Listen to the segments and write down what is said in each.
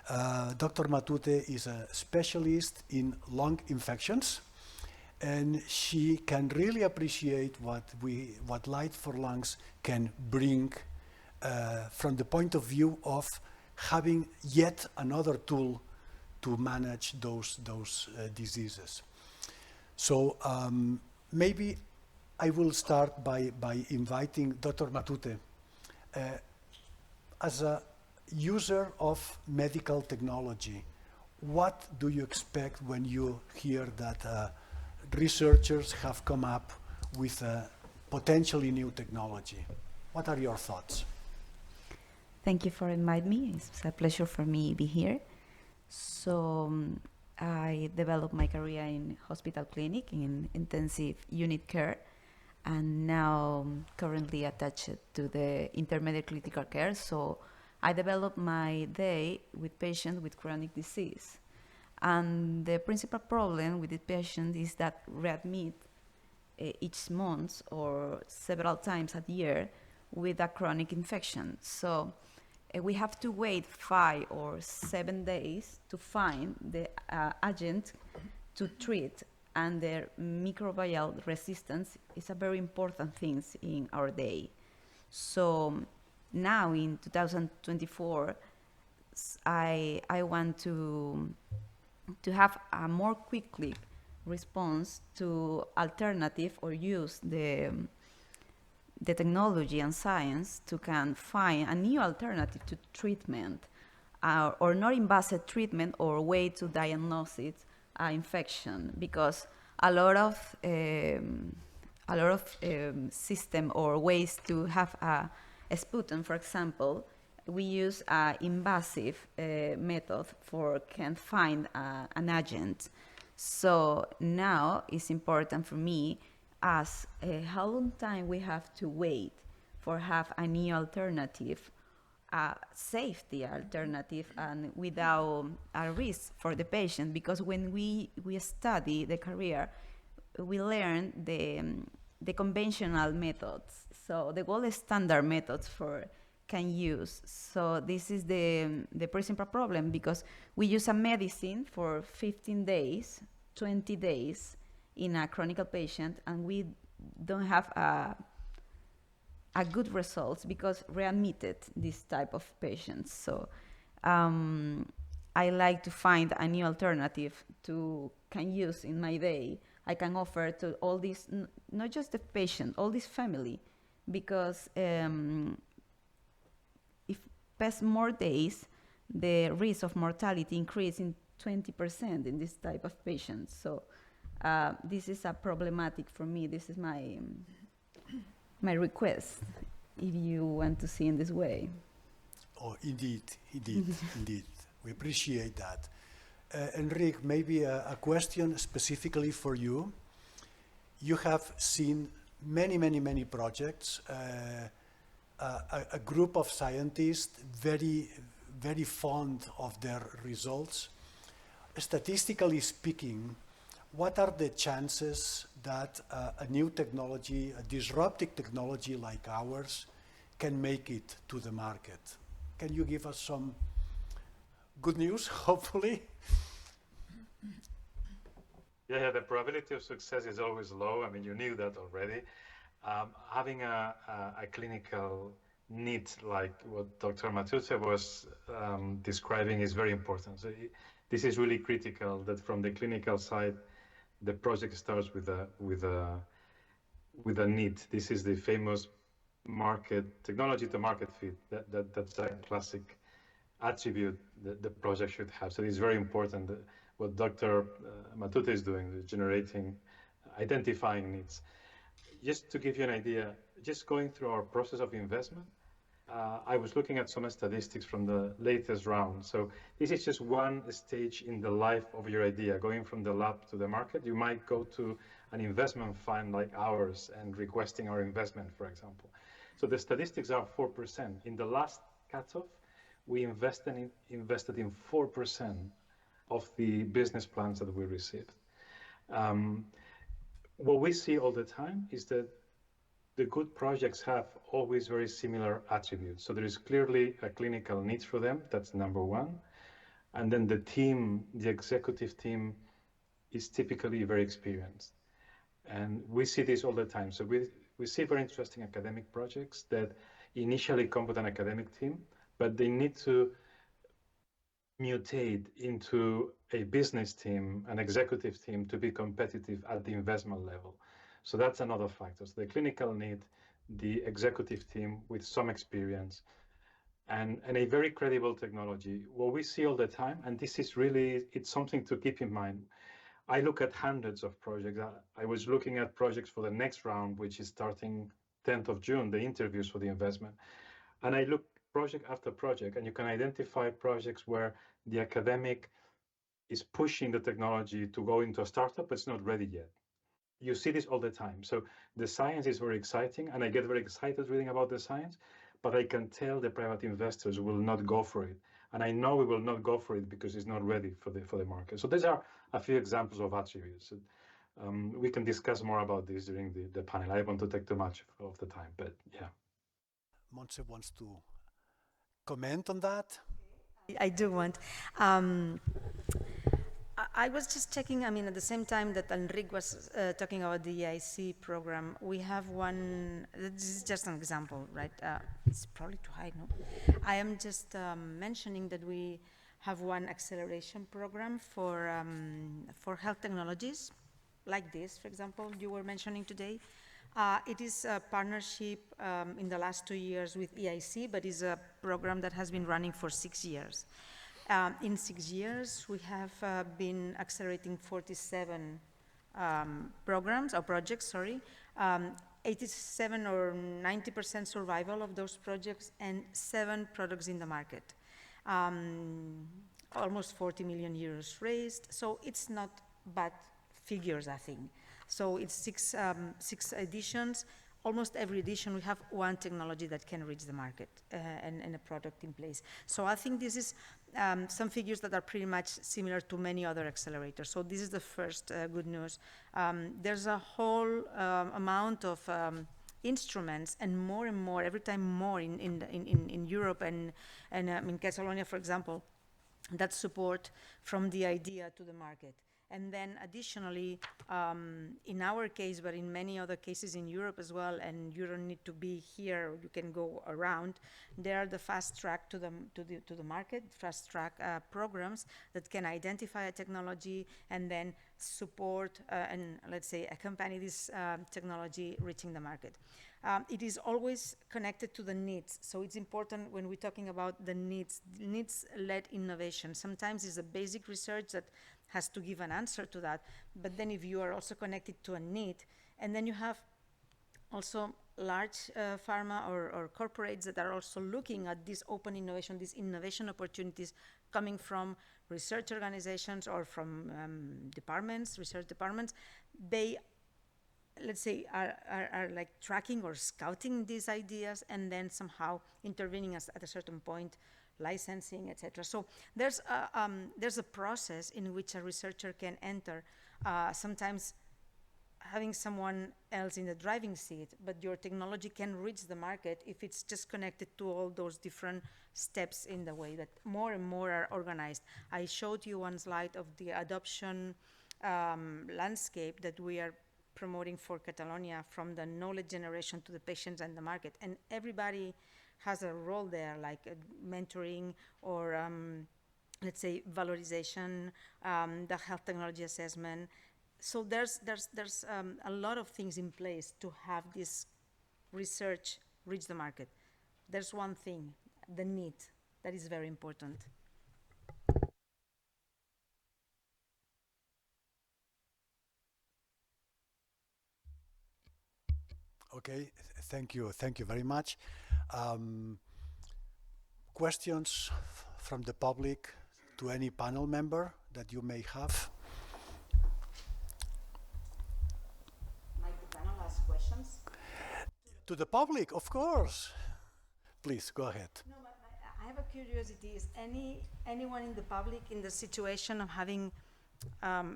Dr. Matute is a specialist in lung infections, and she can really appreciate what Light4Lungs can bring from the point of view of having yet another tool to manage those diseases. So maybe I will start by inviting Dr. Matute. As a user of medical technology, what do you expect when you hear that researchers have come up with a potentially new technology? What are your thoughts? Thank you for inviting me. It's a pleasure for me to be here. So I developed my career in hospital clinic in intensive unit care, and now currently attached to the intermediate critical care. So I develop my day with patients with chronic disease. And the principal problem with the patient is that readmit each month or several times a year with a chronic infection. So we have to wait 5 or 7 days to find the agent to treat, and their microbial resistance is a very important thing in our day. So now in 2024, I want to have a more quickly response to alternative or use the technology and science to can find a new alternative to treatment or not invasive treatment or way to diagnose it infection, because a lot of system or ways to have a sputum, for example, we use an invasive method for can find an agent. So now it's important for me as how long time we have to wait for have a new alternative, safety alternative, and without a risk for the patient. Because when we study the career, we learn the conventional methods, so the gold standard methods for can use. So this is the principal problem, because we use a medicine for 15 days, 20 days in a chronic patient, and we don't have a good results because readmitted this type of patients. So I like to find a new alternative to can use in my day. I can offer to all these, not just the patient, all this family, because if pass more days, the risk of mortality increase in 20% in this type of patients. So this is a problematic for me. This is my request, if you want to see in this way. Oh, indeed. We appreciate that. Enrique, maybe a question specifically for you. You have seen many projects, a group of scientists very fond of their results. Statistically speaking, what are the chances that a new technology, a disruptive technology like ours, can make it to the market? Can you give us some good news, hopefully? Yeah, the probability of success is always low. I mean, you knew that already. Having a clinical need like what Dr. Matute was describing is very important. So this is really critical that from the clinical side, the project starts with a need. This is the famous technology to market fit. That's a classic attribute that the project should have. So it's very important that what Dr. Matute is doing, identifying needs. Just to give you an idea, just going through our process of investment, I was looking at some statistics from the latest round. So this is just one stage in the life of your idea, going from the lab to the market. You might go to an investment fund like ours and requesting our investment, for example. So the statistics are 4%. In the last cutoff, we invested in 4% of the business plans that we received. What we see all the time is that the good projects have always very similar attributes. So there is clearly a clinical need for them. That's number one. And then the team, the executive team, is typically very experienced. And we see this all the time. So we see very interesting academic projects that initially come with an academic team, but they need to mutate into a business team, an executive team, to be competitive at the investment level. So that's another factor. So the clinical need, the executive team with some experience, and a very credible technology. What we see all the time, and this is really, it's something to keep in mind. I look at hundreds of projects. I was looking at projects for the next round, which is starting 10th of June, the interviews for the investment. And I look project after project, and you can identify projects where the academic is pushing the technology to go into a startup, but it's not ready yet. You see this all the time. So the science is very exciting, and I get very excited reading about the science, but I can tell the private investors will not go for it. And I know we will not go for it because it's not ready for the market. So these are a few examples of attributes. We can discuss more about this during the panel. I don't want to take too much of the time, but yeah. Montse wants to comment on that. I do want. I was just checking, I mean, at the same time that Enrique was talking about the EIC program, we have one, this is just an example, right? It's probably too high, no? I am just mentioning that we have one acceleration program for health technologies, like this, for example, you were mentioning today. It is a partnership in the last 2 years with EIC, but is a program that has been running for 6 years. In 6 years, we have been accelerating 47 programs, or projects, sorry. 87 or 90% survival of those projects, and 7 products in the market. Almost 40 million euros raised, so it's not bad figures, I think. So it's six editions. Almost every edition we have one technology that can reach the market and a product in place. So I think this is some figures that are pretty much similar to many other accelerators. So this is the first good news. There's a whole amount of instruments, and more, every time more in Europe and in Catalonia, for example, that support from the idea to the market. And then additionally, in our case, but in many other cases in Europe as well, and you don't need to be here, you can go around, there are the fast track to the market, fast track programs that can identify a technology and then support and let's say accompany this technology reaching the market. It is always connected to the needs. So it's important when we're talking about the needs-led innovation. Sometimes it's a basic research that has to give an answer to that. But then if you are also connected to a need, and then you have also large pharma or corporates that are also looking at this open innovation, these innovation opportunities coming from research organizations or from departments, research departments, they, let's say, are like tracking or scouting these ideas and then somehow intervening at a certain point, licensing, etc. So there's a process in which a researcher can enter, sometimes having someone else in the driving seat, but your technology can reach the market if it's just connected to all those different steps in the way that more and more are organized. I showed you one slide of the adoption landscape that we are promoting for Catalonia, from the knowledge generation to the patients and the market. And everybody has a role there, like mentoring or, let's say, valorization, the health technology assessment. So there's a lot of things in place to have this research reach the market. There's one thing, the need, that is very important. Okay, thank you very much. Questions from the public to any panel member that you may have? Might the panel ask questions? To the public, of course. Please, go ahead. No, but I have a curiosity. Is anyone in the public in the situation of having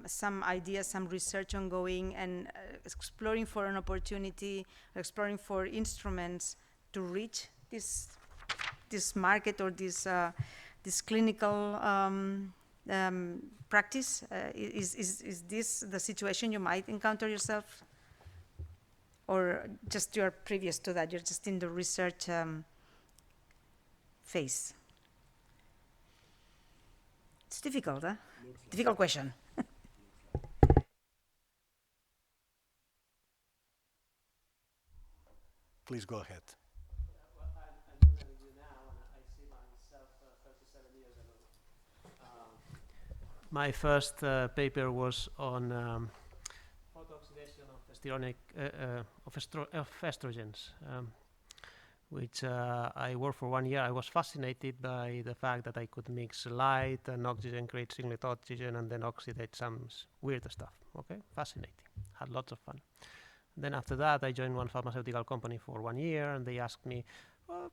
some ideas, some research ongoing, and exploring for an opportunity, exploring for instruments to reach this market or this this clinical practice? Is this the situation you might encounter yourself? Or just you're previous to that, you're just in the research phase? It's difficult, huh? Difficult question. Please go ahead. Well, I'm looking at you now, and I see myself 37 years ago. My first paper was on photooxidation of of estrogens, which I worked for 1 year. I was fascinated by the fact that I could mix light and oxygen, create singlet oxygen, and then oxidate some weird stuff. Okay, fascinating. Had lots of fun. Then after that, I joined one pharmaceutical company for 1 year, and they asked me,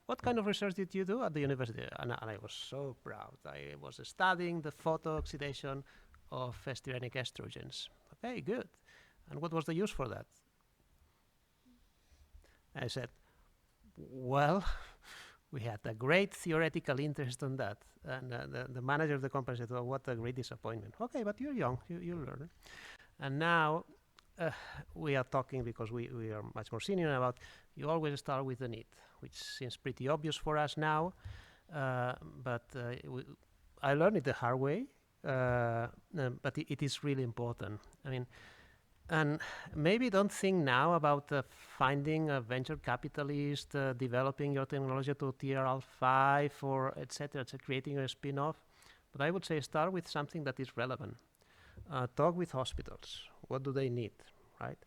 what kind of research did you do at the university? And I was so proud. I was studying the photooxidation of estrogenic estrogens. Okay, good. And what was the use for that? I said, well, we had a great theoretical interest on that. And the manager of the company said, well, what a great disappointment. Okay, but you're young, you learn. And now, we are talking because we are much more senior about you always start with the need, which seems pretty obvious for us now, but I learned it the hard way, but it is really important. I mean, and maybe don't think now about finding a venture capitalist, developing your technology to TRL5 or etc., creating a spin-off, but I would say start with something that is relevant. Talk with hospitals. What do they need, right?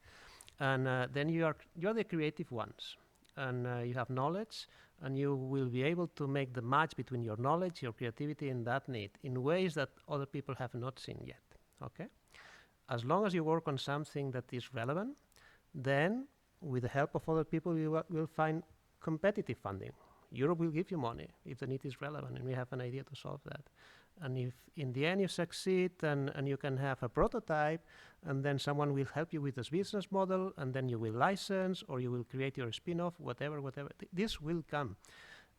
And then you're the creative ones, and you have knowledge, and you will be able to make the match between your knowledge, your creativity, and that need in ways that other people have not seen yet. Okay? As long as you work on something that is relevant, then with the help of other people, you will find competitive funding. Europe will give you money if the need is relevant, and we have an idea to solve that. And if in the end you succeed and you can have a prototype, and then someone will help you with this business model, and then you will license or you will create your spin-off, whatever, this will come.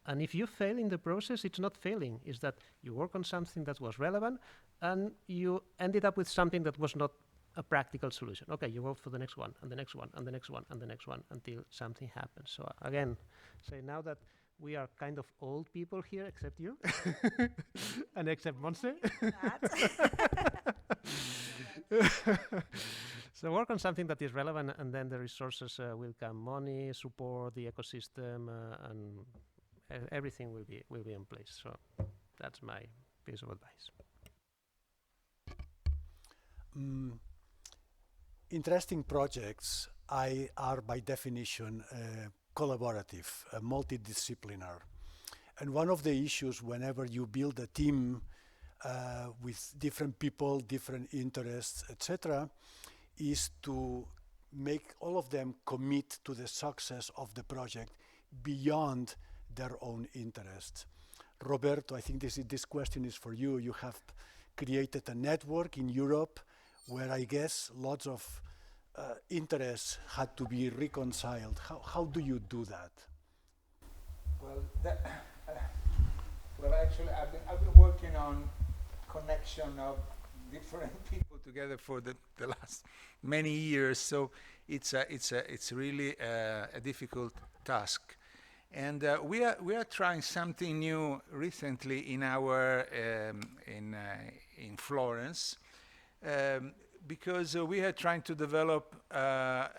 And if you fail in the process, it's not failing. It's that you work on something that was relevant and you ended up with something that was not a practical solution. Okay, you go for the next one and the next one and the next one and the next one until something happens. So again, say now that we are kind of old people here, except you, and except Monse. So work on something that is relevant, and then the resources will come: money, support, the ecosystem, and everything will be in place. So that's my piece of advice. Interesting projects are by definition collaborative, multidisciplinary. And one of the issues whenever you build a team with different people, different interests, etc., is to make all of them commit to the success of the project beyond their own interests. Roberto, I think this question is for you. You have created a network in Europe where I guess lots of interests had to be reconciled. How do you do that? Well, actually, I've been working on connection of different people together for the last many years. So it's really a difficult task, and we are trying something new recently in our in Florence. Because we are trying to develop a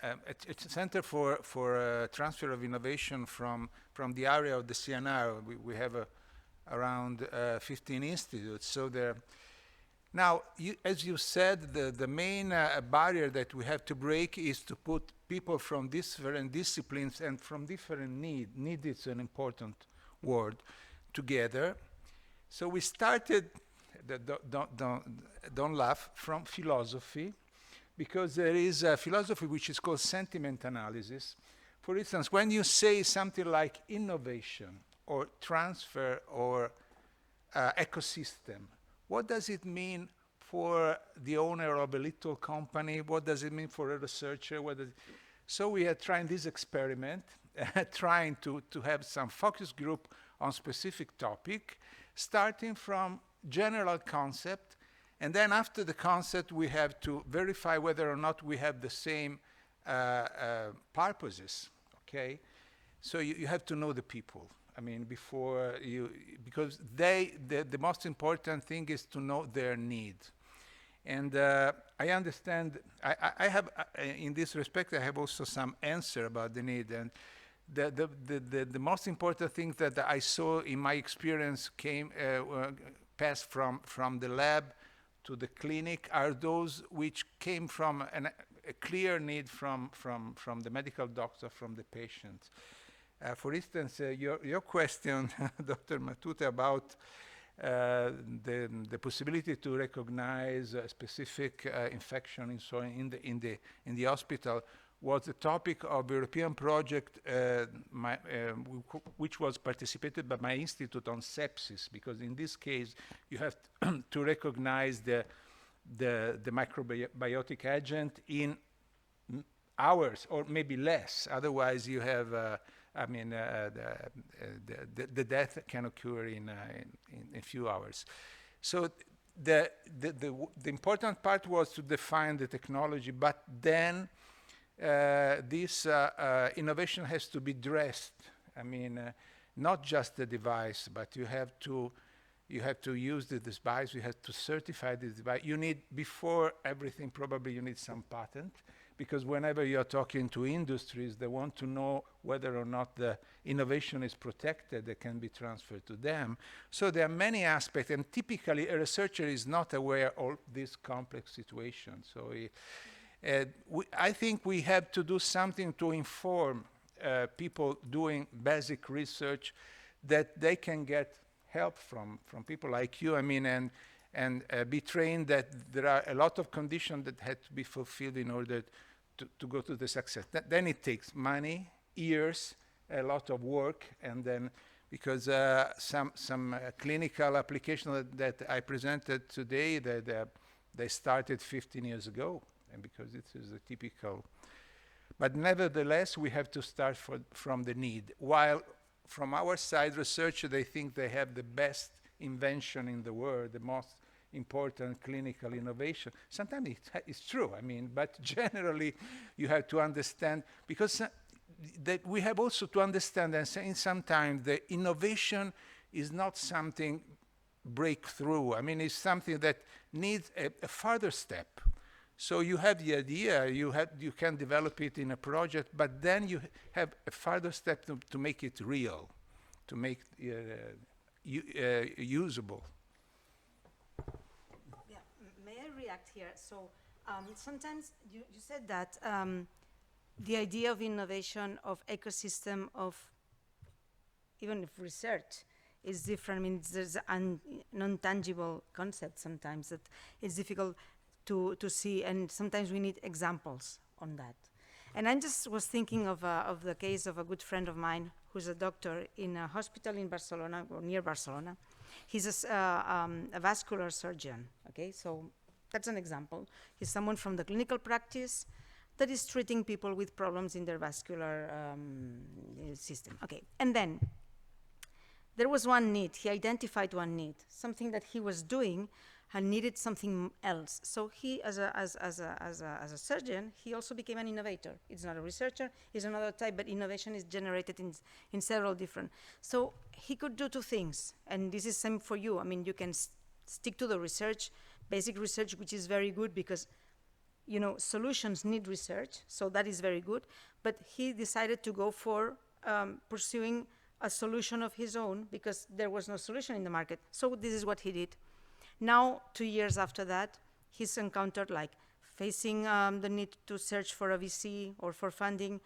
center for transfer of innovation from the area of the CNR. We have around 15 institutes. So now, as you said, the main barrier that we have to break is to put people from different disciplines and from different need. Need is an important word, together. So we started. Don't laugh, from philosophy, because there is a philosophy which is called sentiment analysis. For instance, when you say something like innovation or transfer or ecosystem, what does it mean for the owner of a little company? What does it mean for a researcher? So we are trying this experiment, trying to have some focus group on specific topic, starting from general concept, and then after the concept we have to verify whether or not we have the same purposes, okay? So you have to know the people. I mean, before you, because the most important thing is to know their need. And I understand, I have, in this respect, I have also some answer about the need. And the most important thing that I saw in my experience passed from the lab to the clinic are those which came from a clear need from the medical doctor, from the patient. For instance, your question, Dr. Matute, about the possibility to recognize a specific infection and so on in the hospital was the topic of a European project which was participated by my institute on sepsis, because in this case you have to recognize the microbiotic agent in hours or maybe less. Otherwise you have the death can occur in a few hours. So the important part was to define the technology, but then this innovation has to be dressed. I mean, not just the device, but you have to use the device. You have to certify the device. You need, before everything, probably you need some patent, because whenever you're talking to industries, they want to know whether or not the innovation is protected, that can be transferred to them. So there are many aspects, and typically a researcher is not aware of this complex situation. So I think we have to do something to inform people doing basic research that they can get help from people like you, I mean, and be trained that there are a lot of conditions that had to be fulfilled in order to go to the success. Then it takes money, years, a lot of work, and then because some clinical application that I presented today, they started 15 years ago, and because it is a typical. But nevertheless, we have to start from the need. While from our side, researchers, they think they have the best invention in the world, the most important clinical innovation. Sometimes it's true, I mean, but generally you have to understand, because that we have also to understand that sometimes the innovation is not something breakthrough. I mean, it's something that needs a further step. So you have the idea, you can develop it in a project, but then you have a further step to make it real, to make it usable. Yeah, may I react here? So sometimes you said that the idea of innovation, of ecosystem, of even if research is different. I mean, there's a non-tangible concept sometimes that it's difficult to see, and sometimes we need examples on that. And I just was thinking of the case of a good friend of mine who's a doctor in a hospital in Barcelona, or near Barcelona. He's a vascular surgeon, okay? So that's an example. He's someone from the clinical practice that is treating people with problems in their vascular system, okay? And then there was one need. He identified one need, something that he was doing and needed something else. So he, as a surgeon, he also became an innovator. It's not a researcher, it's another type, but innovation is generated in several different. So he could do two things, and this is same for you. I mean, you can stick to the research, basic research, which is very good because, you know, solutions need research, so that is very good. But he decided to go for pursuing a solution of his own because there was no solution in the market. So this is what he did. Now, 2 years after that, he's encountered like facing the need to search for a VC or for funding.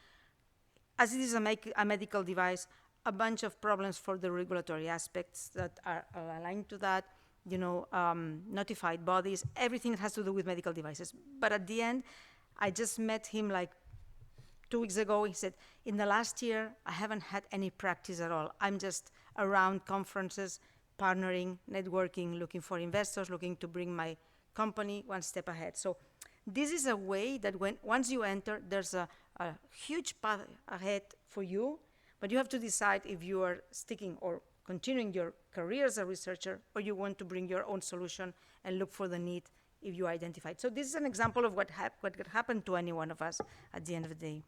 As it is a medical device, a bunch of problems for the regulatory aspects that are aligned to that, you know, notified bodies, everything that has to do with medical devices. But at the end, I just met him like 2 weeks ago. He said, in the last year, I haven't had any practice at all. I'm just around conferences, partnering, networking, looking for investors, looking to bring my company one step ahead. So this is a way that once you enter, there's a huge path ahead for you, but you have to decide if you are sticking or continuing your career as a researcher, or you want to bring your own solution and look for the need if you identify it. So this is an example of what could happen to any one of us at the end of the day.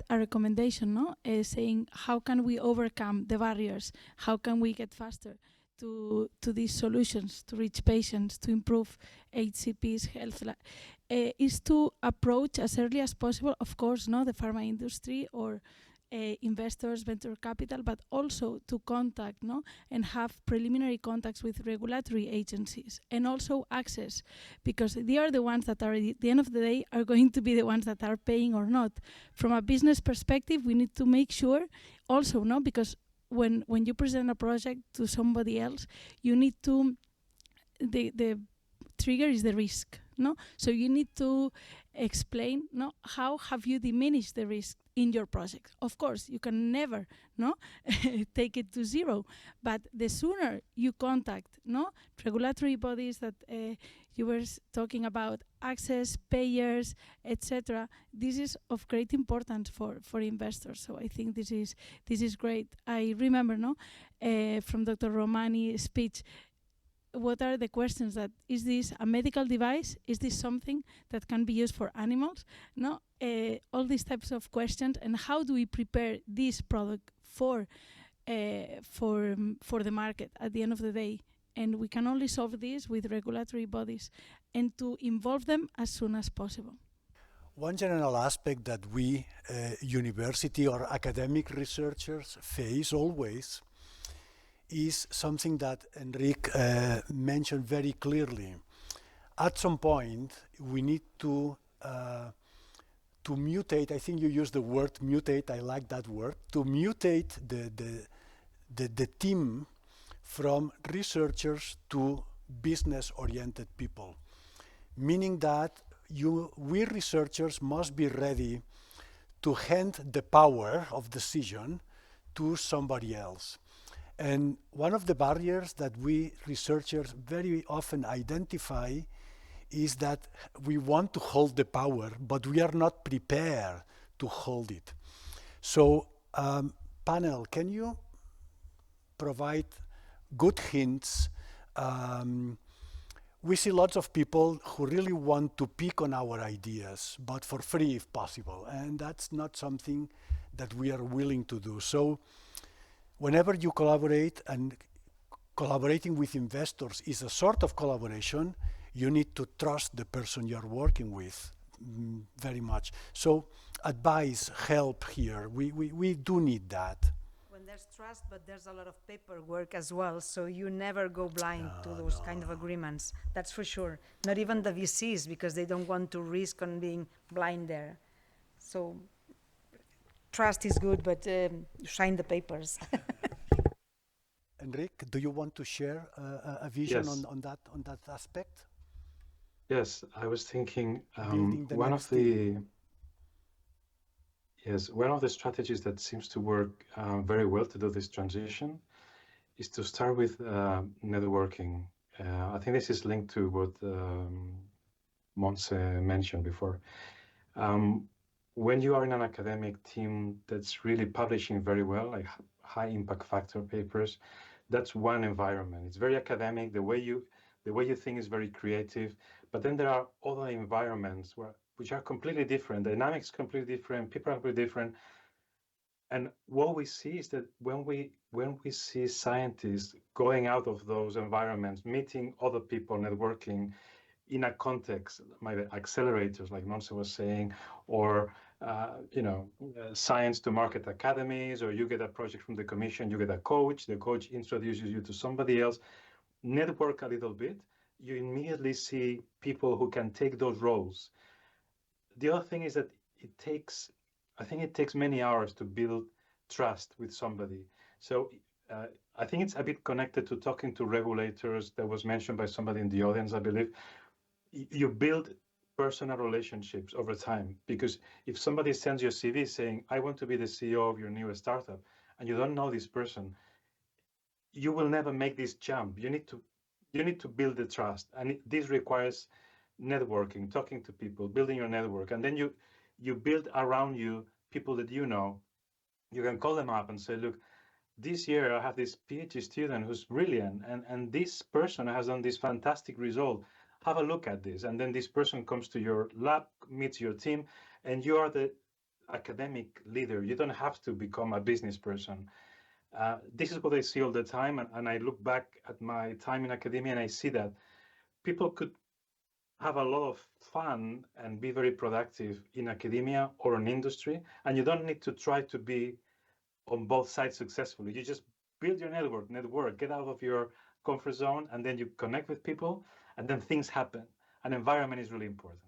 A recommendation, no, saying how can we overcome the barriers, how can we get faster to these solutions to reach patients, to improve HCP's health, is to approach as early as possible, of course, no, the pharma industry or investors, venture capital, but also to contact, no, and have preliminary contacts with regulatory agencies, and also access, because they are the ones that are, at the end of the day, are going to be the ones that are paying or not. From a business perspective, we need to make sure also, no, because when you present a project to somebody else, you need to, the trigger is the risk, no? So you need to explain, no, how have you diminished the risk in your project. Of course, you can never, no, take it to zero, but the sooner you contact, no, regulatory bodies that you were talking about, access, payers, etc., this is of great importance for investors. So I think this is great. I remember, no, from Dr. Romani's speech, what are the questions that, is this a medical device? Is this something that can be used for animals? No, all these types of questions, and how do we prepare this product for the market at the end of the day? And we can only solve this with regulatory bodies and to involve them as soon as possible. One general aspect that we university or academic researchers face always is something that Enrique mentioned very clearly. At some point, we need to mutate. I think you used the word mutate. I like that word. To mutate the team from researchers to business-oriented people, meaning that we researchers must be ready to hand the power of decision to somebody else. And one of the barriers that we researchers very often identify is that we want to hold the power, but we are not prepared to hold it. So, panel, can you provide good hints? We see lots of people who really want to pick on our ideas, but for free if possible, and that's not something that we are willing to do. So, whenever you collaborate, and collaborating with investors is a sort of collaboration, you need to trust the person you're working with very much. So advice, help here, we do need that. When there's trust, but there's a lot of paperwork as well, so you never go blind to those kind of agreements, that's for sure. Not even the VCs, because they don't want to risk on being blind there. So trust is good, but sign the papers. Enrique, do you want to share a vision Yes. on that aspect? Yes, I was thinking Building the one next of the one of the strategies that seems to work very well to do this transition is to start with networking. I think this is linked to what Montse mentioned before. When you are in an academic team that's really publishing very well, like high impact factor papers, that's one environment. It's very academic. The way you think is very creative. But then there are other environments which are completely different. Dynamics completely different. People are completely different. And what we see is that when we see scientists going out of those environments, meeting other people, networking in a context, maybe accelerators, like Monse was saying, or science to market academies, or you get a project from the commission, you get a coach, the coach introduces you to somebody else, network a little bit, you immediately see people who can take those roles. The other thing is that I think it takes many hours to build trust with somebody. So I think it's a bit connected to talking to regulators that was mentioned by somebody in the audience, I believe. You build personal relationships over time, because if somebody sends you a CV saying, I want to be the CEO of your newest startup, and you don't know this person, you will never make this jump. You need to build the trust, and this requires networking, talking to people, building your network, and then you build around you people that you know. You can call them up and say, look, this year I have this PhD student who's brilliant, and this person has done this fantastic result. Have a look at this. And then this person comes to your lab, meets your team, and you are the academic leader. You don't have to become a business person. This is what I see all the time, and I look back at my time in academia and I see that people could have a lot of fun and be very productive in academia or in industry, and you don't need to try to be on both sides successfully. You just build your network, get out of your comfort zone, and then you connect with people, and then things happen. An environment is really important.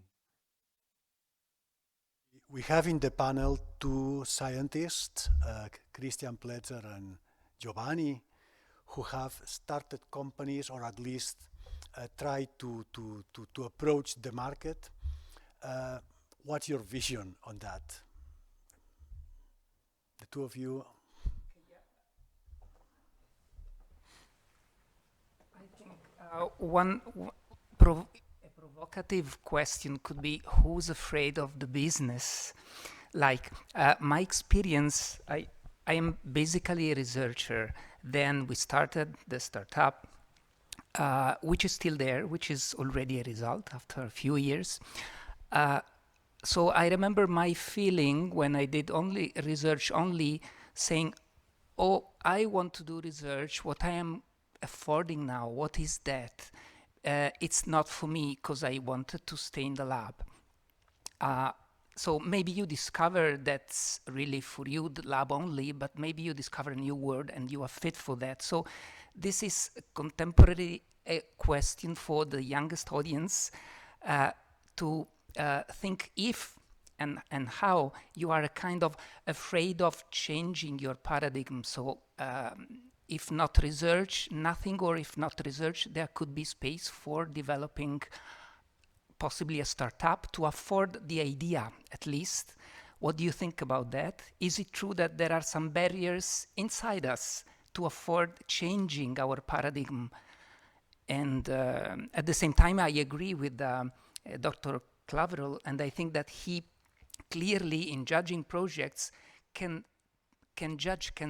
We have in the panel two scientists, Christian Pletzer and Giovanni, who have started companies or at least tried to approach the market. What's your vision on that? The two of you. I think a provocative question could be, who's afraid of the business? Like my experience, I am basically a researcher. Then we started the startup, which is still there, which is already a result after a few years. So I remember my feeling when I did only research, only saying, oh, I want to do research, what I am affording now, what is that? It's not for me because I wanted to stay in the lab. So maybe you discover that's really for you, the lab only, but maybe you discover a new word and you are fit for that. So this is a contemporary question for the youngest audience to think if and how you are a kind of afraid of changing your paradigm. So if not research, nothing, or if not research, there could be space for developing possibly a startup to afford the idea, at least. What do you think about that? Is it true that there are some barriers inside us to afford changing our paradigm? And at the same time, I agree with Dr. Claverol, and I think that he clearly, in judging projects, can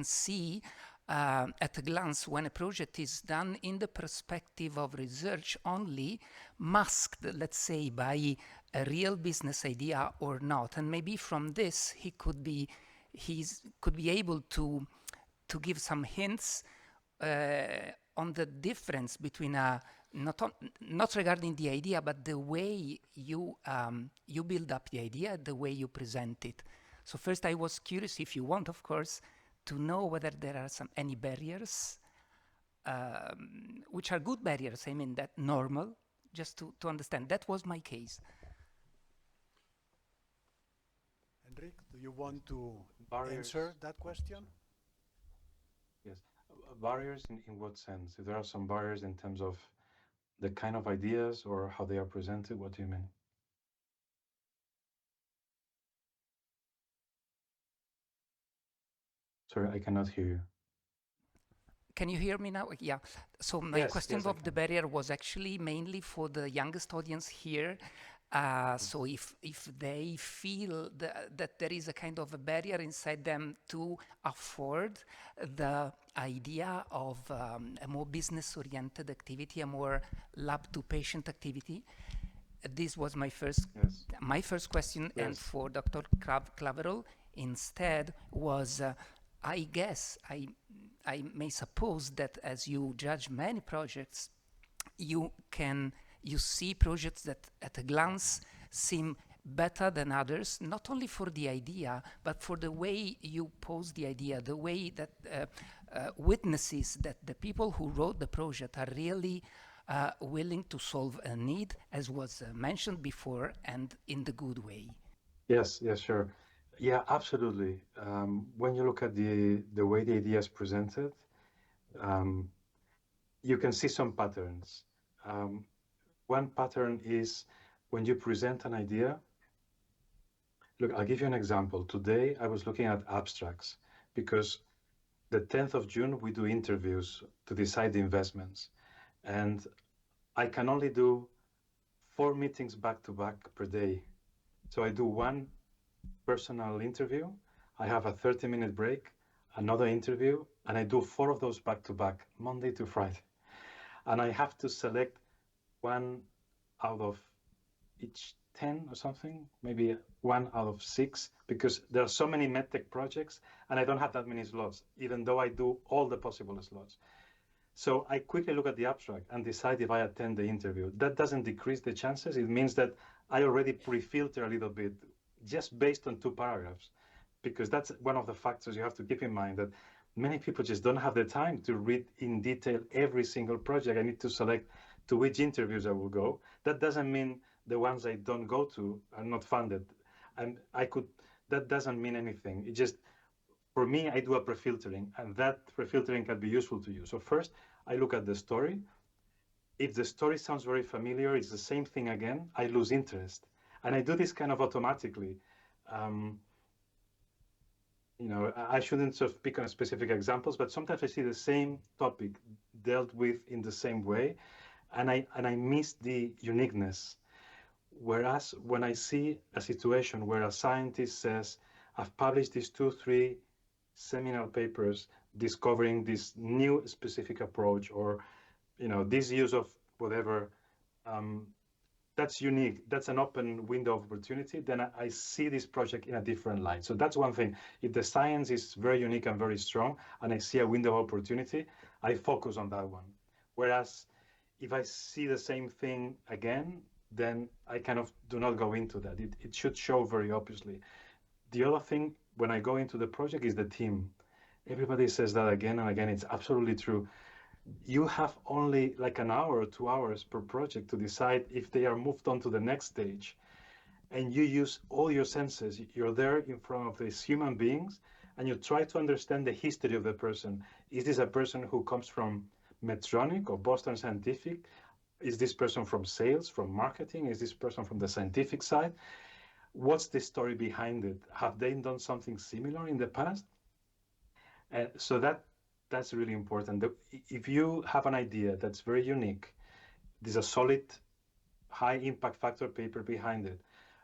see at a glance when a project is done in the perspective of research only, masked, let's say, by a real business idea or not. And maybe from this he could be able to give some hints on the difference between not regarding the idea, but the way you build up the idea, the way you present it. So first, I was curious, if you want, of course, to know whether there are any barriers, which are good barriers, I mean, that normal, just to understand. That was my case. Henrik, do you want to Barriers. answer that question? Yes. Barriers in what sense? If there are some barriers in terms of the kind of ideas or how they are presented, what do you mean? Sorry, I cannot hear you. Can you hear me now? Yeah. So my Yes, question yes, I of the can. barrier was actually mainly for the youngest audience here. So if they feel that there is a kind of a barrier inside them to afford the idea of a more business-oriented activity, a more lab-to-patient activity, this was my first question. Yes. And for Dr. Claverol, instead was, I guess, I may suppose that as you judge many projects, you see projects that at a glance seem better than others, not only for the idea, but for the way you pose the idea, the way that witnesses that the people who wrote the project are really willing to solve a need, as was mentioned before, and in the good way. Yes, yes, sure. Yeah, absolutely. When you look at the way the idea is presented, you can see some patterns. One pattern is when you present an idea. Look, I'll give you an example. Today, I was looking at abstracts because the 10th of June, we do interviews to decide the investments. And I can only do 4 meetings back to back per day. So I do one personal interview, I have a 30-minute break, another interview, and I do 4 of those back to back, Monday to Friday. And I have to select one out of each 10 or something, maybe 1 out of 6, because there are so many medtech projects and I don't have that many slots, even though I do all the possible slots. So I quickly look at the abstract and decide if I attend the interview. That doesn't decrease the chances. It means that I already pre-filter a little bit just based on 2 paragraphs, because that's one of the factors you have to keep in mind, that many people just don't have the time to read in detail every single project. I need to select to which interviews I will go. That doesn't mean the ones I don't go to are not funded. And that doesn't mean anything. It just, for me, I do a pre-filtering, and that pre-filtering can be useful to you. So first, I look at the story. If the story sounds very familiar, it's the same thing again, I lose interest. And I do this kind of automatically. I shouldn't sort of pick on specific examples, but sometimes I see the same topic dealt with in the same way, and I miss the uniqueness. Whereas when I see a situation where a scientist says, I've published these 2-3 seminal papers discovering this new specific approach, or this use of whatever, that's unique, that's an open window of opportunity, then I see this project in a different light. So that's one thing. If the science is very unique and very strong, and I see a window of opportunity, I focus on that one. Whereas if I see the same thing again, then I kind of do not go into that. It should show very obviously. The other thing when I go into the project is the team. Everybody says that again and again. It's absolutely true. You have only like an hour or 2 hours per project to decide if they are moved on to the next stage. And you use all your senses. You're there in front of these human beings, and you try to understand the history of the person. Is this a person who comes from Medtronic or Boston Scientific? Is this person from sales, from marketing? Is this person from the scientific side? What's the story behind it? Have they done something similar in the past? So that's really important. If you have an idea that's very unique, there's a solid high impact factor paper behind it,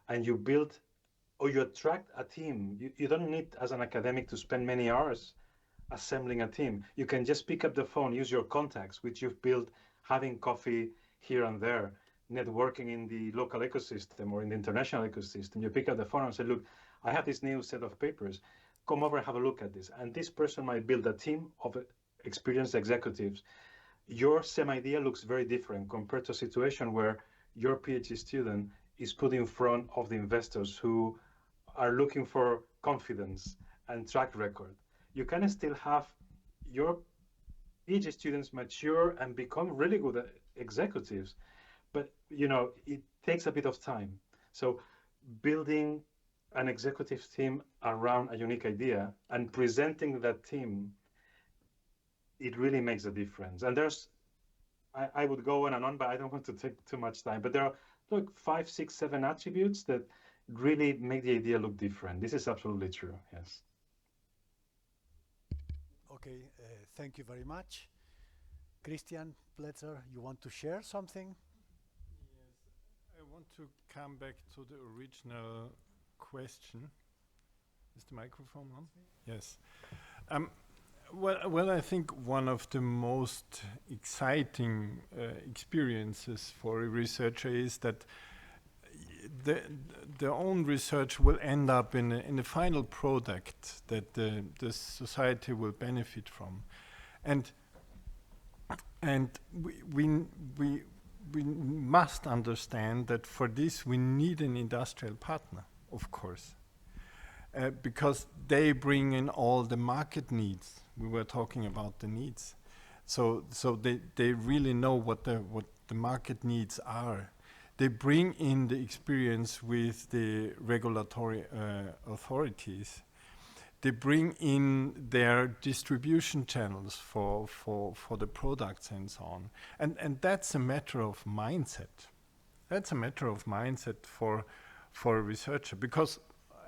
and you build or you attract a team. You don't need, as an academic, to spend many hours assembling a team. You can just pick up the phone, use your contacts, which you've built having coffee here and there, networking in the local ecosystem or in the international ecosystem. You pick up the phone and say, look, I have this new set of papers. Come over and have a look at this. And this person might build a team of experienced executives. Your same idea looks very different compared to a situation where your PhD student is put in front of the investors who are looking for confidence and track record. You can still have your PhD students mature and become really good executives, but it takes a bit of time. So building an executive team around a unique idea and presenting that team, it really makes a difference. And I would go on and on, but I don't want to take too much time. But there are like 5, 6, 7 attributes that really make the idea look different. This is absolutely true, yes. Okay, thank you very much. Christian Pletzer, you want to share something? Yes, I want to come back to the original question. Is the microphone on? Yes. Well, I think one of the most exciting experiences for a researcher is that their own research will end up in a final product that the society will benefit from, and we must understand that for this we need an industrial partner, of course, because they bring in all the market needs. We were talking about the needs, so they really know what the market needs are. They bring in the experience with the regulatory authorities. They bring in their distribution channels for the products and so on. And that's a matter of mindset. That's a matter of mindset for a researcher, because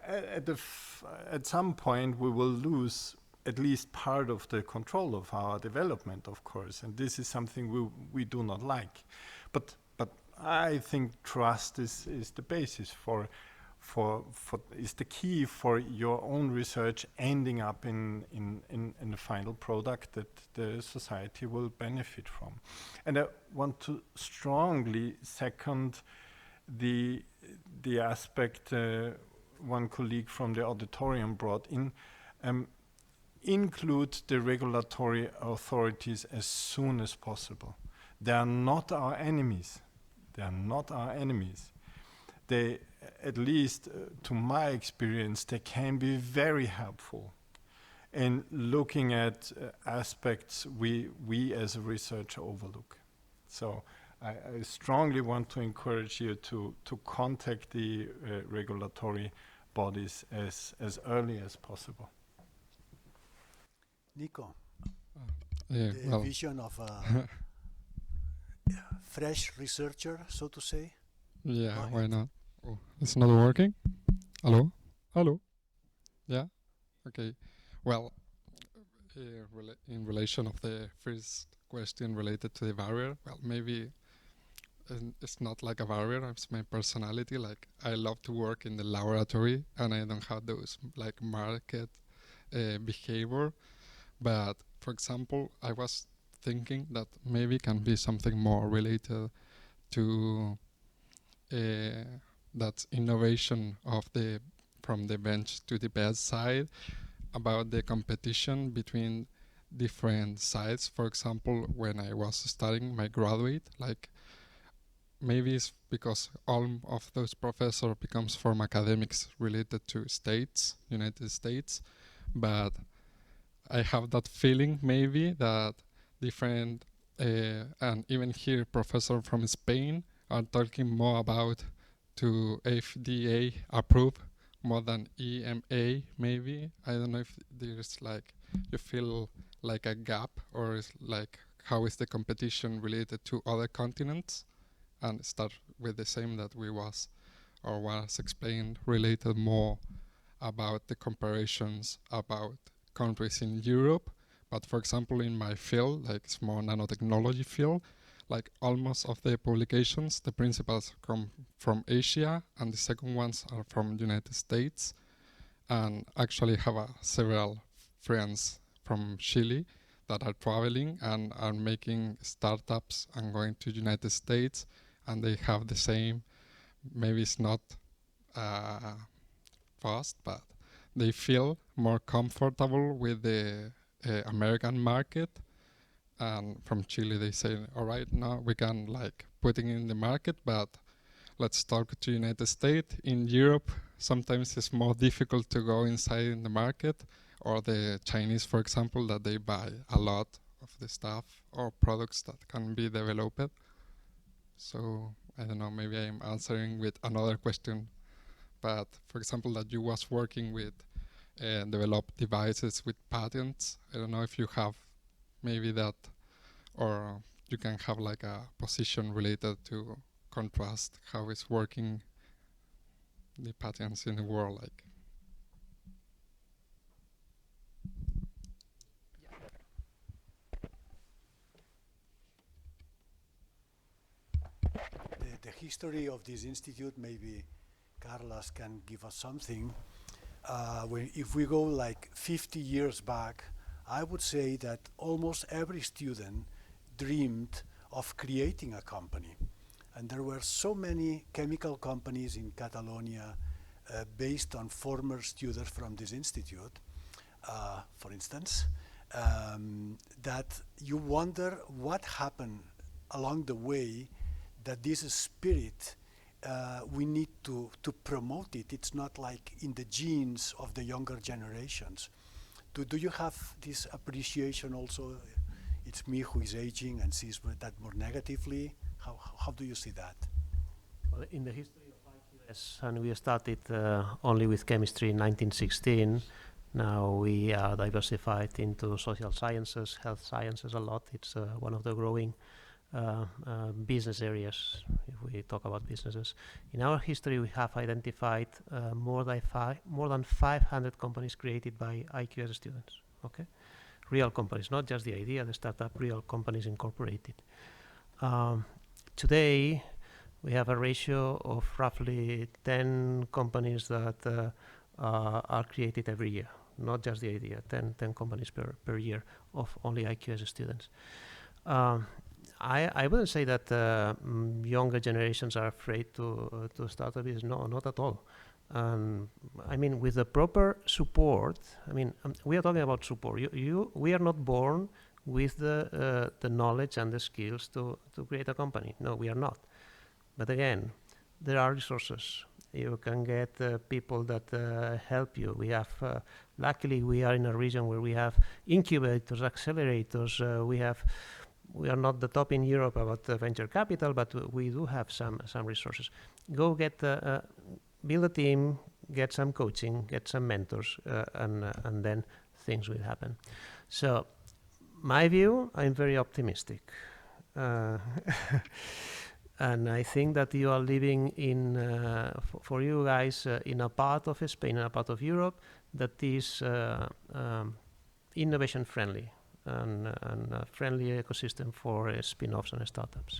at some point we will lose at least part of the control of our development, of course, and this is something we do not like. But I think trust is the basis for is the key for your own research ending up in the final product that the society will benefit from. And I want to strongly second the aspect one colleague from the auditorium brought in. Include the regulatory authorities as soon as possible. They are not our enemies. They are not our enemies. They, at least to my experience, they can be very helpful in looking at aspects we as a researcher overlook. So I strongly want to encourage you to contact the regulatory bodies as early as possible. Nico, Yeah, the well, vision of a fresh researcher, so to say. yeah, Go why ahead. not? Oh, it's not working? Hello? Hello? Yeah? Okay. Well, in relation of the first question related to the barrier, well, maybe it's not like a barrier, it's my personality. Like, I love to work in the laboratory and I don't have those like market behavior. But for example, I was thinking that maybe can be something more related to that innovation of the from the bench to the bedside, about the competition between different sites. For example, when I was studying my graduate, like maybe it's because all of those professors becomes from academics related to states, United States, but I have that feeling maybe that different and even here professor from Spain are talking more about to FDA approve more than EMA maybe. I don't know if there's like you feel like a gap, or is like how is the competition related to other continents, and start with the same that we was explained, related more about the comparisons about countries in Europe. But for example, in my field, like it's more nanotechnology field, like almost of the publications, the principals come from Asia and the second ones are from United States. And actually have several friends from Chile that are traveling and are making startups and going to United States, and they have the same, maybe it's not fast, but they feel more comfortable with the American market. And from Chile they say, all right, now we can like putting in the market, but let's talk to United States. In Europe, sometimes it's more difficult to go inside in the market, or the Chinese, for example, that they buy a lot of the stuff or products that can be developed. So I don't know, maybe I'm answering with another question, but for example, that you was working with develop devices with patents. I don't know if you have maybe that, or you can have like a position related to contrast how it's working the patents in the world, like. The history of this institute, maybe Carlos can give us something. If we go like 50 years back, I would say that almost every student dreamed of creating a company. And there were so many chemical companies in Catalonia based on former students from this institute, for instance, that you wonder what happened along the way, that this spirit, we need to promote it. It's not like in the genes of the younger generations. Do you have this appreciation also? It's me who is aging and sees that more negatively. How do you see that? Well, in the history of IQS, and we started only with chemistry in 1916. Now we are diversified into social sciences, health sciences a lot. It's one of the growing business areas, if we talk about businesses. In our history, we have identified more than 500 companies created by IQS students. Okay, real companies, not just the idea, the startup, real companies incorporated. Today, we have a ratio of roughly 10 companies that are created every year, not just the idea, 10 companies per year of only IQS students. I wouldn't say that younger generations are afraid to start a business. No, not at all. I mean, with the proper support, I mean, we are talking about support. We are not born with the knowledge and the skills to create a company. No, we are not. But again, there are resources. You can get people that help you. We have, luckily, we are in a region where we have incubators, accelerators. We are not the top in Europe about venture capital, but we do have some resources. Go get, build a team, get some coaching, get some mentors, and then things will happen. So, my view, I'm very optimistic. And I think that you are living in, for you guys, in a part of Spain and a part of Europe that is innovation friendly and a friendly ecosystem for spin-offs and startups.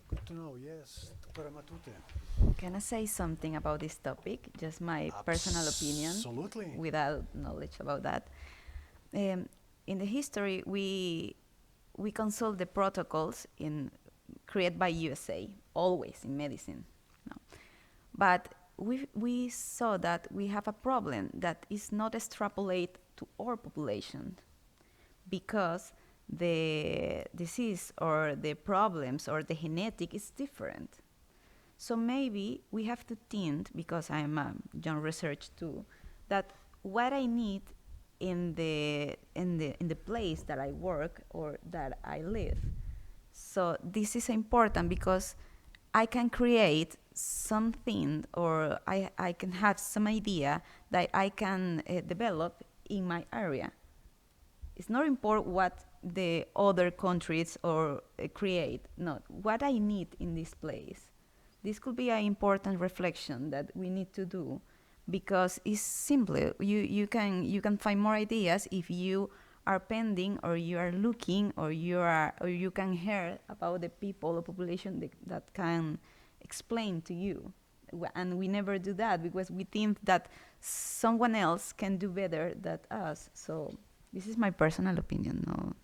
Good to know, yes. Dr. Matute. Can I say something about this topic? Just my personal opinion. Absolutely. Without knowledge about that. In the history, we consult the protocols created by USA, always in medicine. No. But we saw that we have a problem that is not extrapolate to our population because the disease or the problems or the genetic is different. So maybe we have to think, because I'm a young research too, that what I need in the place that I work or that I live. So this is important because I can create something or I can have some idea that I can develop in my area. It's not important what the other countries or create, no, what I need in this place. This could be an important reflection that we need to do because it's simply, you can find more ideas if you are pending or you are looking or you can hear about the people or population that can explain to you. And we never do that because we think that someone else can do better than us. So this is my personal opinion. No.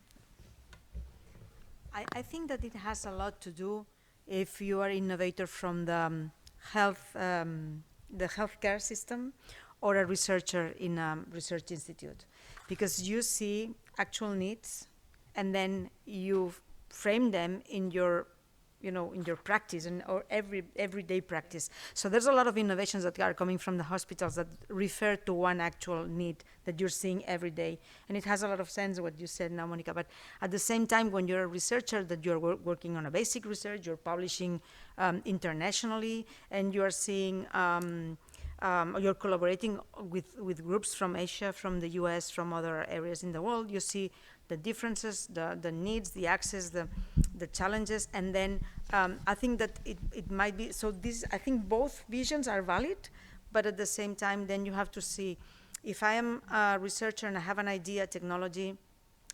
I think that it has a lot to do if you are innovator from the healthcare system or a researcher in a research institute, because you see actual needs and then you frame them in your practice or everyday practice. So there's a lot of innovations that are coming from the hospitals that refer to one actual need that you're seeing every day. And it has a lot of sense what you said now, Monica. But at the same time, when you're a researcher, that you're working on a basic research, you're publishing internationally, and you're seeing, you're collaborating with groups from Asia, from the US, from other areas in the world, you see the differences, the needs, the access, the challenges, and then I think that it might be, so this, I think both visions are valid, but at the same time, then you have to see, if I am a researcher and I have an idea, technology,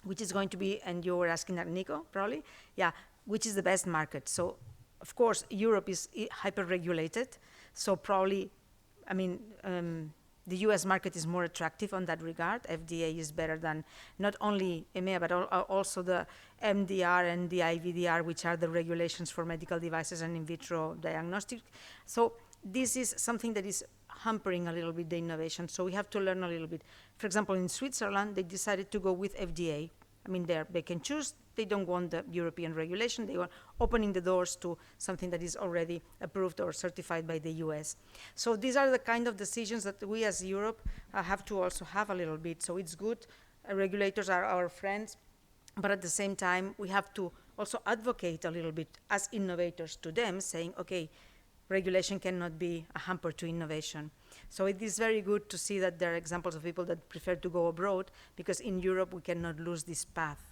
which is going to be, and you were asking that, Nico, probably, yeah, which is the best market? So, of course, Europe is hyper-regulated, so probably, I mean, the US market is more attractive on that regard. FDA is better than not only EMEA, but also the MDR and the IVDR, which are the regulations for medical devices and in vitro diagnostic. So this is something that is hampering a little bit the innovation. So we have to learn a little bit. For example, in Switzerland, they decided to go with FDA. I mean, they can choose. They don't want the European regulation. They want opening the doors to something that is already approved or certified by the US. So these are the kind of decisions that we as Europe have to also have a little bit. So it's good. Regulators are our friends. But at the same time, we have to also advocate a little bit as innovators to them, saying, okay, regulation cannot be a hamper to innovation. So it is very good to see that there are examples of people that prefer to go abroad, because in Europe we cannot lose this path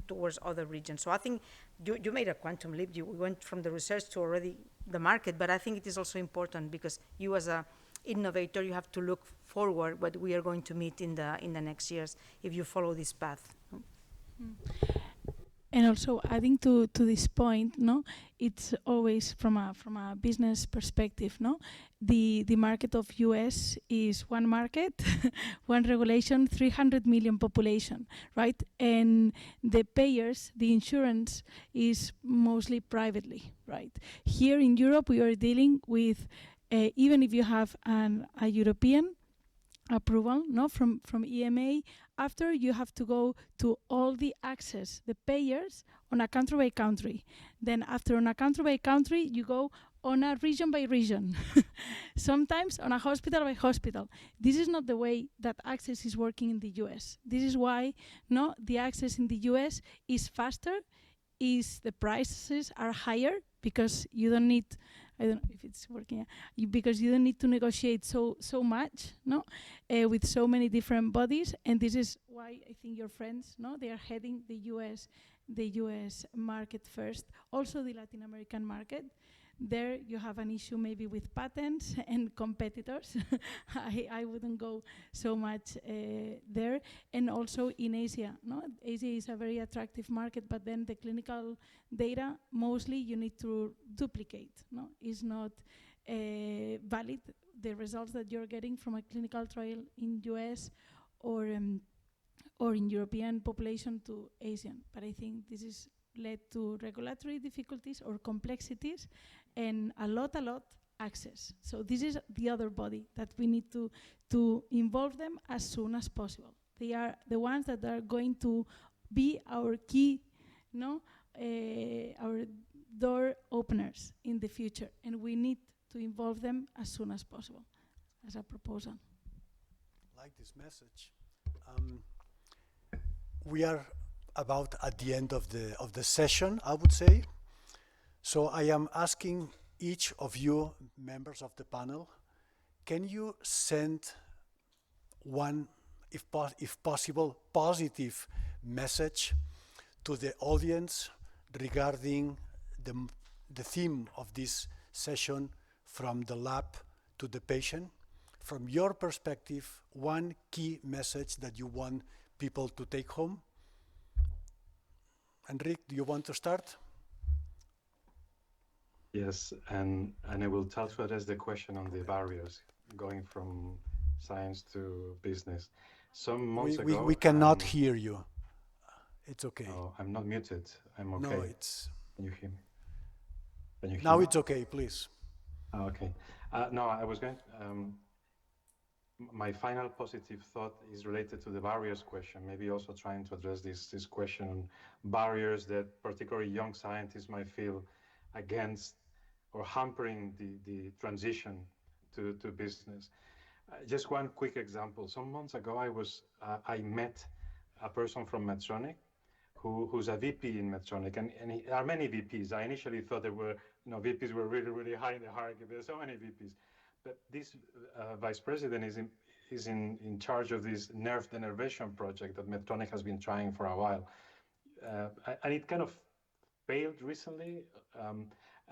towards other regions. So I think you made a quantum leap. We went from the research to already the market, but I think it is also important because you as an innovator, you have to look forward what we are going to meet in the next years if you follow this path. And also adding to this point, no, it's always from a business perspective, no, the market of US is one market, one regulation, 300 million population, right? And the payers, the insurance is mostly privately, right? Here in Europe, we are dealing with even if you have a European approval, no, from EMA, after you have to go to all the access, the payers, on a country by country. Then after on a country by country, you go on a region by region. Sometimes on a hospital by hospital. This is not the way that access is working in the US. This is why, no, the access in the US is faster, is the prices are higher, because you don't need, I don't know if it's working, because you don't need to negotiate so much, no, with so many different bodies, and this is why I think your friends, no, they are heading the US market first, also the Latin American market. There you have an issue maybe with patents and competitors. I wouldn't go so much there. And also in Asia, no? Asia is a very attractive market, but then the clinical data, mostly you need to duplicate, no? It's not valid, the results that you're getting from a clinical trial in US or in European population to Asian. But I think this is led to regulatory difficulties or complexities and a lot access. So this is the other body that we need to involve them as soon as possible. They are the ones that are going to be our key, no, our door openers in the future, and we need to involve them as soon as possible as a proposal. Like this message. We are about at the end of the session, I would say. So I am asking each of you members of the panel, can you send one, if possible, positive message to the audience regarding the theme of this session, from the lab to the patient? From your perspective, one key message that you want people to take home? Enrique, do you want to start? Yes, and I will try to address the question on the barriers going from science to business. Some months ago, we cannot hear you. It's okay. Oh, I'm not muted. I'm okay. No, it's. Can you hear me? Can you hear now me? It's okay, please. Oh, okay. No, I was going. My final positive thought is related to the barriers question. Maybe also trying to address this question on barriers that particularly young scientists might feel against or hampering the transition to business. Just one quick example. Some months ago, I met a person from Medtronic who's a VP in Medtronic, and there are many VPs. I initially thought there were, VPs were really, really high in the hierarchy. There's so many VPs. But this vice president is in charge of this nerve denervation project that Medtronic has been trying for a while. And it kind of failed recently.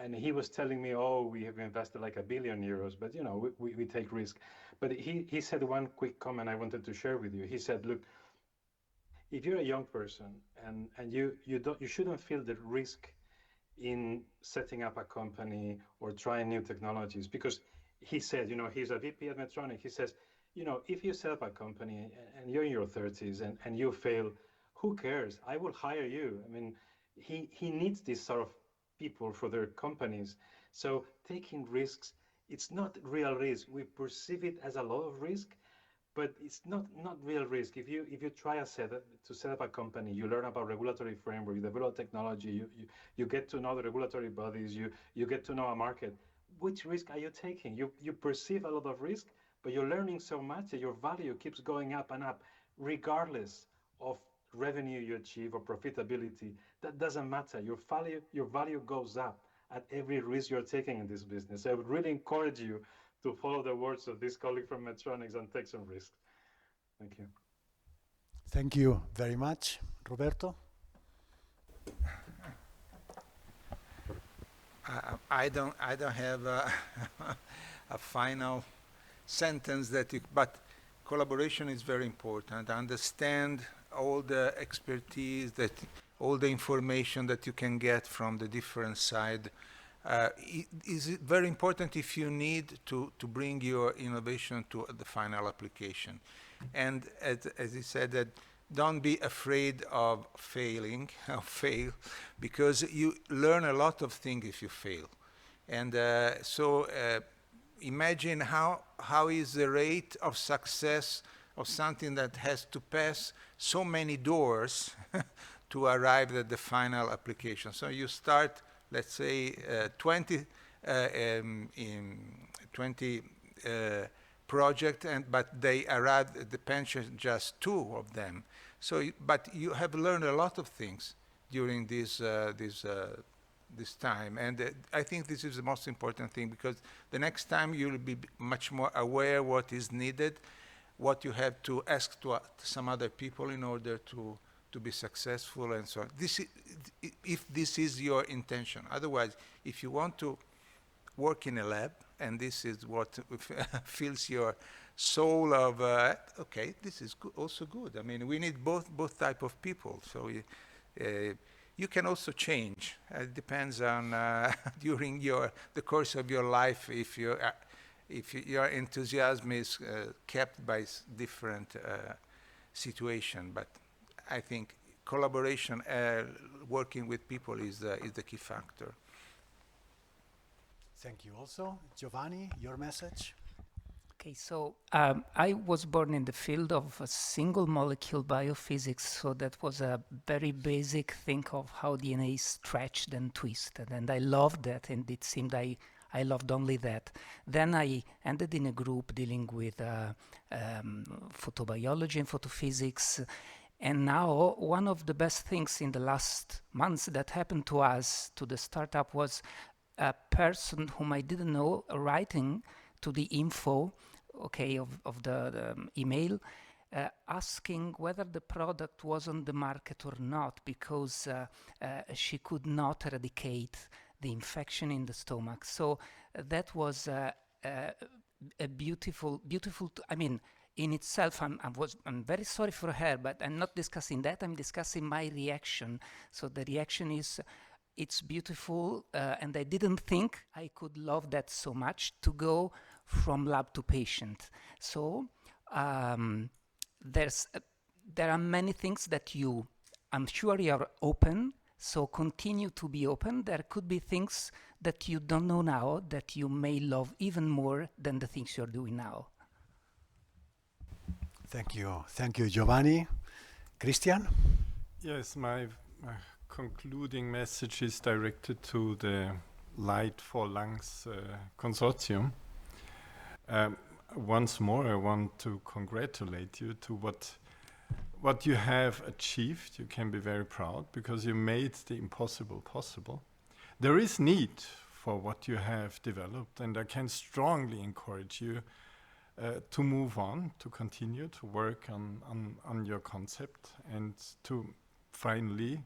And he was telling me, we have invested like €1 billion, but we take risk. But he said one quick comment I wanted to share with you. He said, look, if you're a young person and you shouldn't feel the risk in setting up a company or trying new technologies, because he said, he's a VP at Medtronic. He says, if you set up a company and you're in your 30s and you fail, who cares? I will hire you. I mean, he needs this sort of people for their companies. So taking risks, it's not real risk. We perceive it as a lot of risk, but it's not real risk. If you try to set up a company, you learn about regulatory framework, you develop technology, you get to know the regulatory bodies, you get to know a market. Which risk are you taking? You perceive a lot of risk, but you're learning so much that your value keeps going up and up, regardless of revenue you achieve or profitability. That doesn't matter. Your value goes up at every risk you're taking in this business. I would really encourage you to follow the words of this colleague from Medtronic and take some risks. Thank you. Thank you very much. Roberto? I don't have a final sentence but collaboration is very important. Understand all the expertise that all the information that you can get from the different side. It is very important if you need to bring your innovation to the final application. And as he said, that don't be afraid of failing, of fail, because you learn a lot of things if you fail. And so imagine how is the rate of success of something that has to pass so many doors to arrive at the final application. So you start, let's say, 20 project, but they arrived at the pension just 2 of them. So, but you have learned a lot of things during this time, and I think this is the most important thing, because the next time you'll be much more aware what is needed, what you have to ask to some other people in order to be successful, and so on. If this is your intention. Otherwise, if you want to work in a lab, and this is what fills your soul of, okay, this is also good. I mean, we need both type of people. So you can also change. It depends on during the course of your life if your enthusiasm is kept by different situation. But I think collaboration, working with people is the key factor. Thank you. Also, Giovanni, your message? Okay, so I was born in the field of single molecule biophysics, so that was a very basic thing of how DNA is stretched and twisted, and I loved that, and it seemed I loved only that. Then I ended in a group dealing with photobiology and photophysics, and now one of the best things in the last months that happened to us, to the startup, was a person whom I didn't know writing to the info, okay, of the email, asking whether the product was on the market or not, because she could not eradicate the infection in the stomach. So that was a beautiful, I mean, in itself, I'm very sorry for her, but I'm not discussing that, I'm discussing my reaction. So the reaction is, it's beautiful, and I didn't think I could love that so much, to go from lab to patient. So there are many things that I'm sure you are open, so continue to be open. There could be things that you don't know now that you may love even more than the things you're doing now. Thank you. Thank you, Giovanni. Christian? Yes, my concluding message is directed to the Light4Lungs consortium. Once more, I want to congratulate you to what you have achieved. You can be very proud because you made the impossible possible. There is need for what you have developed, and I can strongly encourage you to move on, to continue to work on your concept, and to finally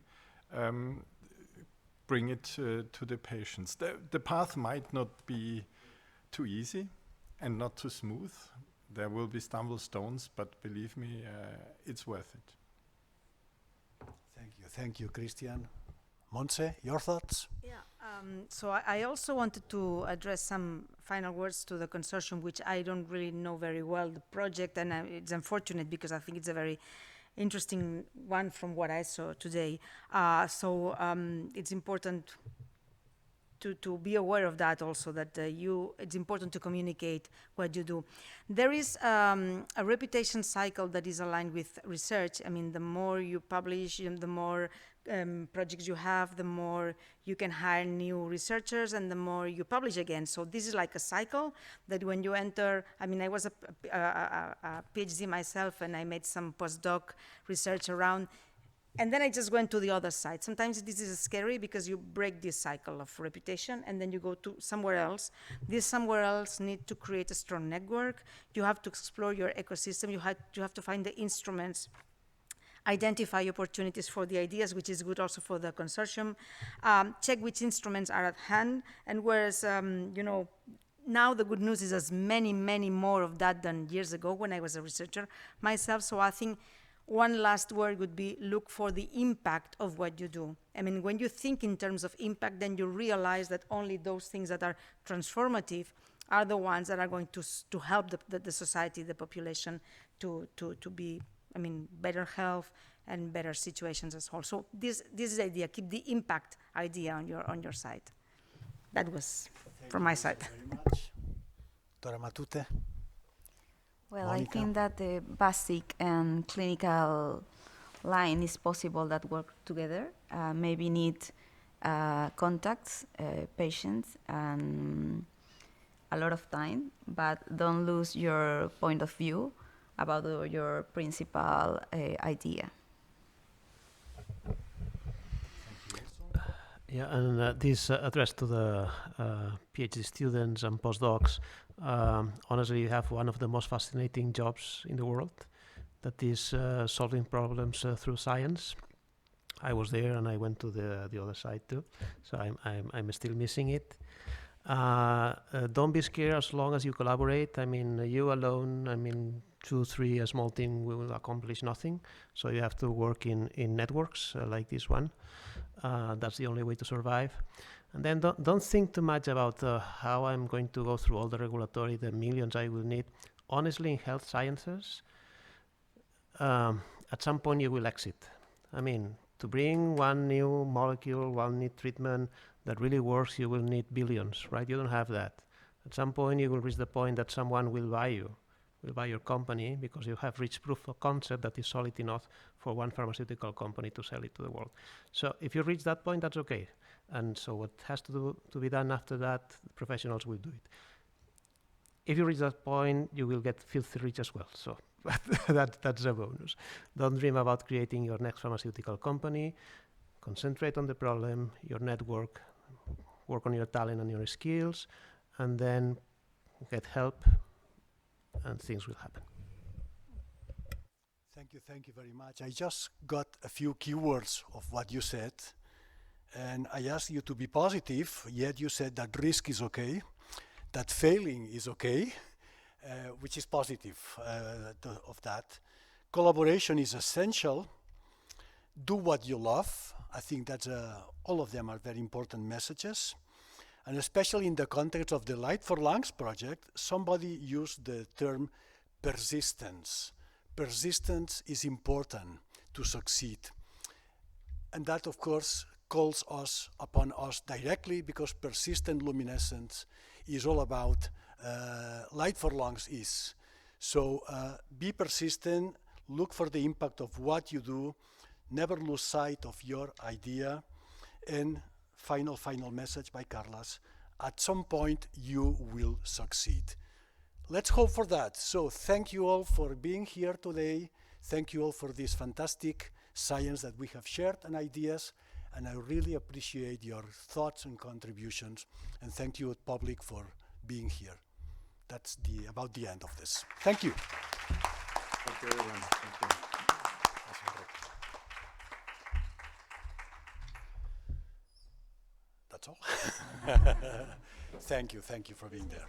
bring it to the patients. The path might not be too easy and not too smooth. There will be stumble stones, but believe me, it's worth it. Thank you, Christian. Montse, your thoughts? Yeah, so I also wanted to address some final words to the consortium, which I don't really know very well, the project, and it's unfortunate because I think it's a very interesting one from what I saw today. So it's important to be aware of that also, that it's important to communicate what you do. There is a reputation cycle that is aligned with research. I mean, the more you publish and the more projects you have, the more you can hire new researchers and the more you publish again. So this is like a cycle that when you enter, I mean, I was a PhD myself and I made some postdoc research around, and then I just went to the other side. Sometimes this is scary because you break this cycle of reputation and then you go to somewhere else. This somewhere else need to create a strong network. You have to explore your ecosystem. You have to find the instruments, identify opportunities for the ideas, which is good also for the consortium. Check which instruments are at hand. And whereas, now the good news is there's many, many more of that than years ago when I was a researcher myself. So I think One last word would be look for the impact of what you do. I mean, when you think in terms of impact, then you realize that only those things that are transformative are the ones that are going to help the society, the population, to be, I mean, better health and better situations as a whole. So this is the idea. Keep the impact idea on your side. That was from my side. Thank you very much. Dora Matute. Well, Monica? I think that the basic and clinical line is possible that work together. Maybe need contacts, patients, and a lot of time, but don't lose your point of view about your principal idea. Yeah, and this addressed to the PhD students and postdocs. Honestly, you have one of the most fascinating jobs in the world, that is solving problems through science. I was there, and I went to the other side too, so I'm still missing it. Don't be scared as long as you collaborate. I mean, you alone, I mean, 2, 3, a small team will accomplish nothing. So you have to work in networks like this one. That's the only way to survive. And then don't think too much about how I'm going to go through all the regulatory, the millions I will need. Honestly, in health sciences, at some point you will exit. I mean, to bring one new molecule, one new treatment that really works, you will need billions, right? You don't have that. At some point, you will reach the point that someone will buy you, will buy your company, because you have reached proof of concept that is solid enough for one pharmaceutical company to sell it to the world. So if you reach that point, that's okay. And so what has to be done after that, professionals will do it. If you reach that point, you will get filthy rich as well. So that's a bonus. Don't dream about creating your next pharmaceutical company. Concentrate on the problem, your network, work on your talent and your skills, and then get help, and things will happen. Thank you very much. I just got a few keywords of what you said, and I asked you to be positive, yet you said that risk is okay, that failing is okay, which is positive of that. Collaboration is essential. Do what you love. I think that's all of them are very important messages. And especially in the context of the Light4Lungs project, somebody used the term persistence. Persistence is important to succeed. And that, of course, calls us upon us directly, because persistent luminescence is all about Light4Lungs is. So be persistent, look for the impact of what you do, never lose sight of your idea, and final message by Carlos, at some point you will succeed. Let's hope for that. So thank you all for being here today. Thank you all for this fantastic science that we have shared and ideas, and I really appreciate your thoughts and contributions, and thank you, public, for being here. That's about the end of this. Thank you. Thank you, everyone. Thank you. That's all. Thank you for being there.